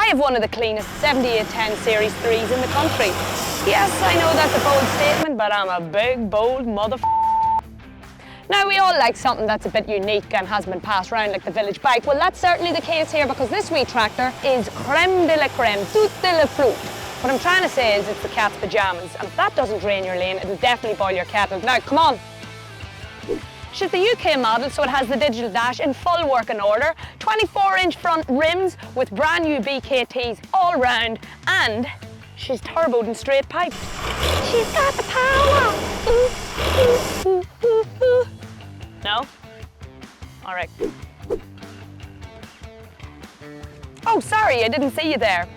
I have one of the cleanest 𝗟𝗶𝘃𝗃 Series 3s in the country. Yes, I know that's a bold statement, but I'm a big, bold Now, we all like something that's a bit unique and has been passed around like the village bike. Well, that's certainly the case here because this wee tractor is crème de la crème, tout de la fruit. What I'm trying to say is it's the cat's pajamas, and if that doesn't drain your lane, it'll definitely boil your kettle. Now, come on. She's the UK model, so it has the digital dash in full working order, 24-inch front rims with brand new BKTs all round, and she's turboed and straight piped. She's got the power. No? All right. Oh, sorry, I didn't see you there.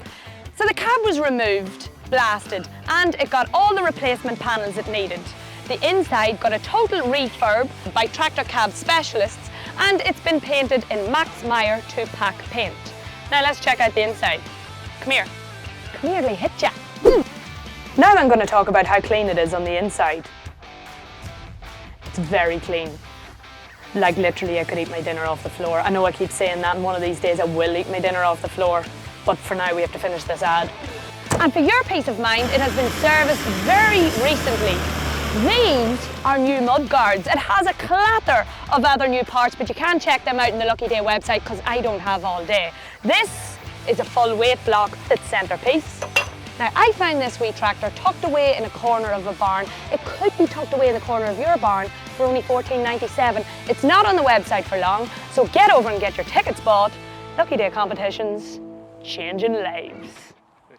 So the cab was removed, blasted, and it got all the replacement panels it needed. The inside got a total refurb by Tractor Cab specialists, and it's been painted in Max Meyer 2-pack paint. Now let's check out the inside. Come here. Come here, they hit ya. Now I'm going to talk about how clean it is on the inside. It's very clean. Like literally I could eat my dinner off the floor. I know I keep saying that, and one of these days I will eat my dinner off the floor. But for now we have to finish this ad. And for your peace of mind, it has been serviced very recently. These are new mudguards. It has a clatter of other new parts, but you can check them out on the Lucky Day website because I don't have all day. This is a full weight block that's centrepiece. Now, I found this wee tractor tucked away in a corner of a barn. It could be tucked away in the corner of your barn for only $14.97. It's not on the website for long, so get over and get your tickets bought. Lucky Day competitions, changing lives.